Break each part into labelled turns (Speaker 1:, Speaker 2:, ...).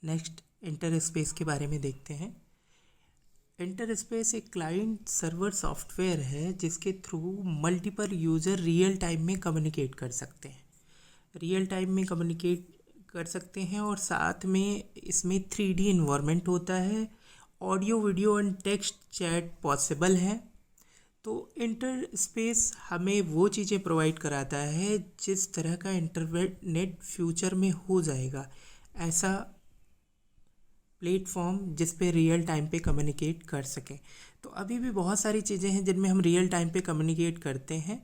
Speaker 1: Next inter space के बारे में देखते हैं। इंटर स्पेस एक क्लाइंट सर्वर सॉफ्टवेयर है जिसके through multiple user real time में कम्युनिकेट कर सकते हैं। रियल टाइम में कम्युनिकेट कर सकते हैं और साथ में इसमें 3D इन्वायरमेंट होता है, audio video and text chat possible है। तो इंटर स्पेस हमें वो चीज़ें प्रोवाइड कराता है जिस तरह का इंटरनेट फ्यूचर में हो जाएगा, ऐसा प्लेटफॉर्म जिस पे रियल टाइम पे कम्युनिकेट कर सकें। तो अभी भी बहुत सारी चीज़ें हैं जिनमें हम रियल टाइम पे कम्युनिकेट करते हैं,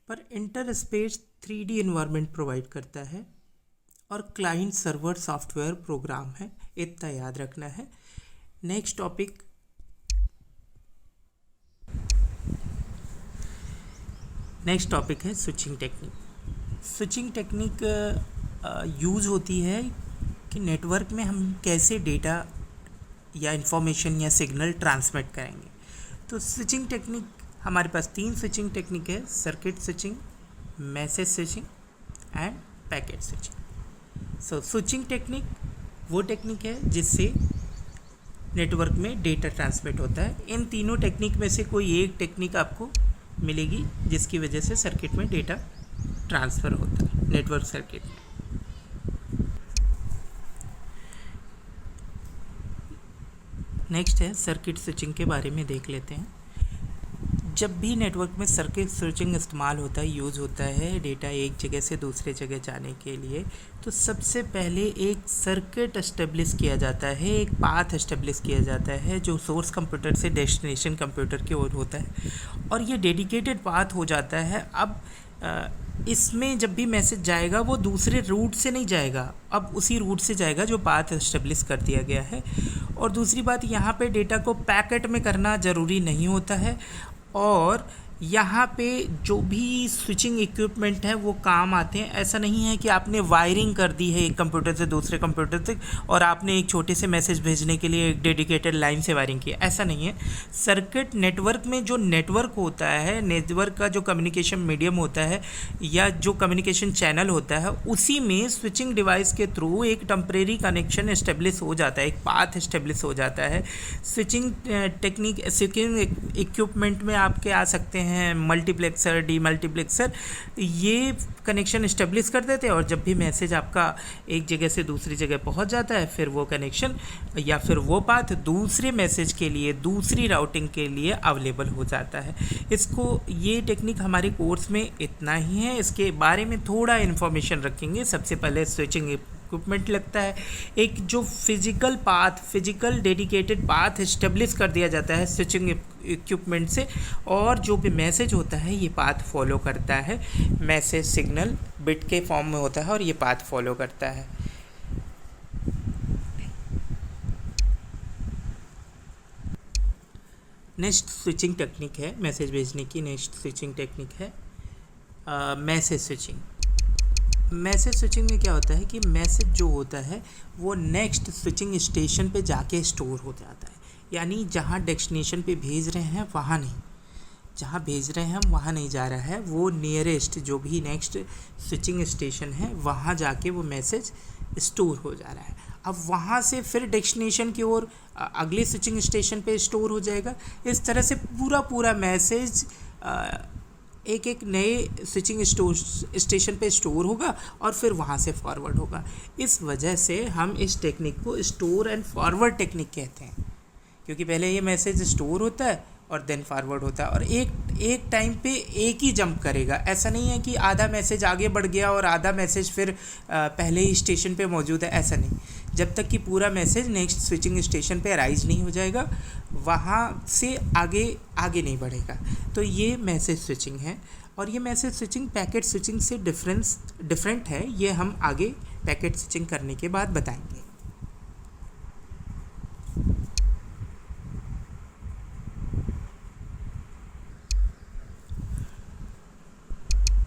Speaker 1: पर inter space 3D environment provide करता है और क्लाइंट सर्वर सॉफ्टवेयर प्रोग्राम है, इतना याद रखना है। नेक्स्ट टॉपिक है switching technique. Switching technique use होती है कि नेटवर्क में हम कैसे डेटा या इंफॉर्मेशन या सिग्नल ट्रांसमिट करेंगे। तो स्विचिंग टेक्निक हमारे पास 3 स्विचिंग टेक्निक है: circuit switching, message switching end packet switching. सो स्विचिंग टेक्निक वो टेक्निक है जिससे नेटवर्क में डेटा ट्रांसमिट होता है। इन तीनों टेक्निक में से कोई एक टेक्निक आपको मिलेगी जिसकी वजह से सर्किट में डेटा ट्रांसफ़र होता है, नेटवर्क सर्किट में। नेक्स्ट है सर्किट स्विचिंग के बारे में देख लेते हैं। जब भी नेटवर्क में सर्किट स्विचिंग इस्तेमाल होता है, यूज़ होता है डेटा एक जगह से दूसरे जगह जाने के लिए, तो सबसे पहले एक सर्किट एस्टेब्लिश किया जाता है, एक पाथ एस्टेब्लिश किया जाता है जो सोर्स कंप्यूटर से डेस्टिनेशन कंप्यूटर की ओर होता है और ये डेडिकेटेड पाथ हो जाता है। अब इसमें जब भी मैसेज जाएगा वो दूसरे रूट से नहीं जाएगा, अब उसी रूट से जाएगा जो पाथ एस्टेब्लिश कर दिया गया है। और दूसरी बात, यहाँ पे डेटा को पैकेट में करना ज़रूरी नहीं होता है और यहाँ पे जो भी स्विचिंग इक्विपमेंट है वो काम आते हैं। ऐसा नहीं है कि आपने वायरिंग कर दी है एक कंप्यूटर से दूसरे कंप्यूटर तक और आपने एक छोटे से मैसेज भेजने के लिए एक डेडिकेटेड लाइन से वायरिंग की, ऐसा नहीं है। सर्किट नेटवर्क में जो नेटवर्क होता है, नेटवर्क का जो कम्युनिकेशन मीडियम होता है या जो कम्युनिकेशन चैनल होता है, उसी में स्विचिंग डिवाइस के थ्रू एक टेम्परेरी कनेक्शन इस्टेब्लिश हो जाता है, एक पाथ इस्टेब्लिश हो जाता है। स्विचिंग टेक्निक, स्विचिंग इक्विपमेंट में आपके आ सकते हैं मल्टीप्लेक्सर, डीमल्टीप्लेक्सर, ये कनेक्शन इस्टेब्लिश कर देते हैं और जब भी मैसेज आपका एक जगह से दूसरी जगह पहुंच जाता है, फिर वो कनेक्शन या फिर वो पाथ दूसरे मैसेज के लिए, दूसरी राउटिंग के लिए अवेलेबल हो जाता है। ये टेक्निक हमारे कोर्स में इतना ही है, इसके बारे में थोड़ा इन्फॉर्मेशन रखेंगे। सबसे पहले स्विचिंग इक्विपमेंट लगता है, एक जो फिजिकल डेडिकेटेड पाथ इस्टेब्लिश कर दिया जाता है स्विचिंग इक्विपमेंट से, और जो भी मैसेज होता है ये पाथ फॉलो करता है। मैसेज सिग्नल बिट के फॉर्म में होता है और ये पाथ फॉलो करता है। नेक्स्ट स्विचिंग टेक्निक है मैसेज भेजने की, नेक्स्ट स्विचिंग टेक्निक है मैसेज स्विचिंग। मैसेज स्विचिंग में क्या होता है कि मैसेज जो होता है वो नेक्स्ट स्विचिंग स्टेशन पे जाके स्टोर हो जाता है, यानी जहाँ डेस्टिनेशन पे भेज रहे हैं वहाँ नहीं, जहाँ भेज रहे हैं हम वहाँ नहीं जा रहा है, वो नियरेस्ट जो भी नेक्स्ट स्विचिंग स्टेशन है वहाँ जाके वो मैसेज स्टोर हो जा रहा है। अब वहाँ से फिर डेस्टिनेशन की ओर अगले स्विचिंग स्टेशन पे स्टोर हो जाएगा। इस तरह से पूरा मैसेज एक नए स्विचिंग स्टेशन पे स्टोर होगा और फिर वहाँ से फॉरवर्ड होगा। इस वजह से हम इस टेक्निक को स्टोर एंड फॉरवर्ड टेक्निक कहते हैं, क्योंकि पहले ये मैसेज स्टोर होता है और देन फॉरवर्ड होता है और एक टाइम पे एक ही जंप करेगा। ऐसा नहीं है कि आधा मैसेज आगे बढ़ गया और आधा मैसेज फिर पहले ही स्टेशन पे मौजूद है, ऐसा नहीं। जब तक कि पूरा मैसेज नेक्स्ट स्विचिंग स्टेशन पे अराइज नहीं हो जाएगा, वहाँ से आगे नहीं बढ़ेगा। तो ये मैसेज स्विचिंग है और ये मैसेज स्विचिंग पैकेट स्विचिंग से डिफरेंट है। ये हम आगे पैकेट स्विचिंग करने के बाद बताएंगे।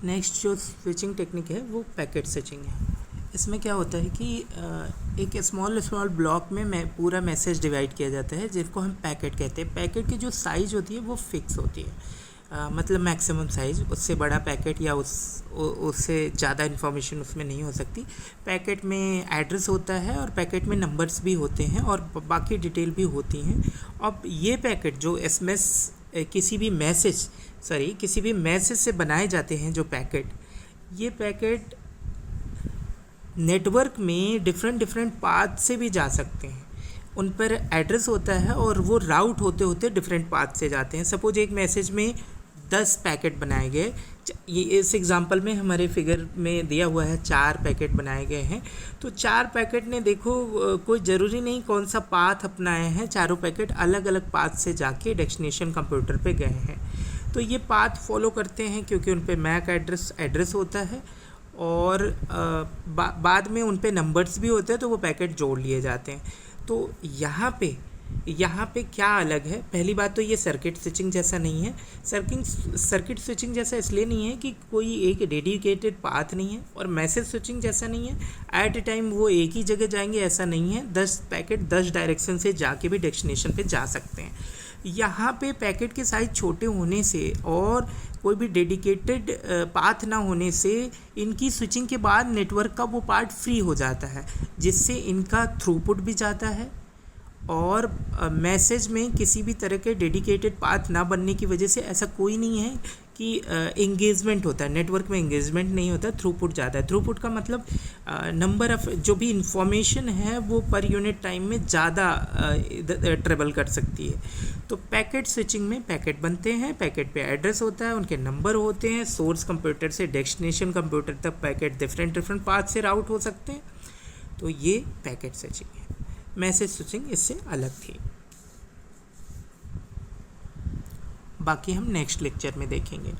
Speaker 1: नेक्स्ट जो स्विचिंग टेक्निक है वो पैकेट स्विचिंग है। इसमें क्या होता है कि एक स्मॉल ब्लॉक में पूरा मैसेज डिवाइड किया जाता है जिसको हम पैकेट कहते हैं। पैकेट की जो साइज़ होती है वो फिक्स होती है। मतलब मैक्सिमम साइज़, उससे बड़ा पैकेट या उससे ज़्यादा इन्फॉर्मेशन उसमें नहीं हो सकती। पैकेट में एड्रेस होता है और पैकेट में नंबर्स भी होते हैं और बाकी डिटेल भी होती हैं। अब ये पैकेट जो एसएमएस किसी भी मैसेज से बनाए जाते हैं जो पैकेट, ये पैकेट नेटवर्क में डिफरेंट पाथ से भी जा सकते हैं। उन पर एड्रेस होता है और वो राउट होते होते डिफरेंट पाथ से जाते हैं। सपोज एक मैसेज में 10 पैकेट बनाए गए, ये इस एग्जांपल में हमारे फिगर में दिया हुआ है 4 पैकेट बनाए गए हैं। तो 4 पैकेट ने देखो कोई ज़रूरी नहीं कौन सा पाथ अपनाए हैं, चारों पैकेट अलग अलग पाथ से जाके डेस्टिनेशन कंप्यूटर पे गए हैं। तो ये पाथ फॉलो करते हैं क्योंकि उन पे मैक एड्रेस होता है और बाद में उन पे नंबर्स भी होते हैं, तो वो पैकेट जोड़ लिए जाते हैं। तो यहाँ पे क्या अलग है? पहली बात तो ये सर्किट स्विचिंग जैसा नहीं है। सर्किट स्विचिंग जैसा इसलिए नहीं है कि कोई एक डेडिकेटेड पाथ नहीं है, और मैसेज स्विचिंग जैसा नहीं है एट ए टाइम वो एक ही जगह जाएंगे, ऐसा नहीं है। 10 पैकेट 10 डायरेक्शन से जाके भी डेस्टिनेशन पे जा सकते हैं। यहाँ पे पैकेट के साइज छोटे होने से और कोई भी डेडिकेटेड पाथ ना होने से इनकी स्विचिंग के बाद नेटवर्क का वो पार्ट फ्री हो जाता है, जिससे इनका थ्रूपुट भी जाता है और मैसेज में किसी भी तरह के डेडिकेटेड पाथ ना बनने की वजह से ऐसा कोई नहीं है कि एंगेजमेंट होता है। नेटवर्क में एंगेजमेंट नहीं होता, थ्रूपुट ज़्यादा है। थ्रूपुट का मतलब नंबर ऑफ जो भी इंफॉर्मेशन है वो पर यूनिट टाइम में ज़्यादा ट्रेवल कर सकती है। तो पैकेट स्विचिंग में पैकेट बनते हैं, पैकेट पे एड्रेस होता है, उनके नंबर होते हैं। सोर्स कंप्यूटर से डेस्टिनेशन कंप्यूटर तक पैकेट डिफरेंट पाथ से राउट हो सकते हैं। तो ये पैकेट स्विचिंग है। मैसेज स्विचिंग इससे अलग थी। बाकी हम नेक्स्ट लेक्चर में देखेंगे।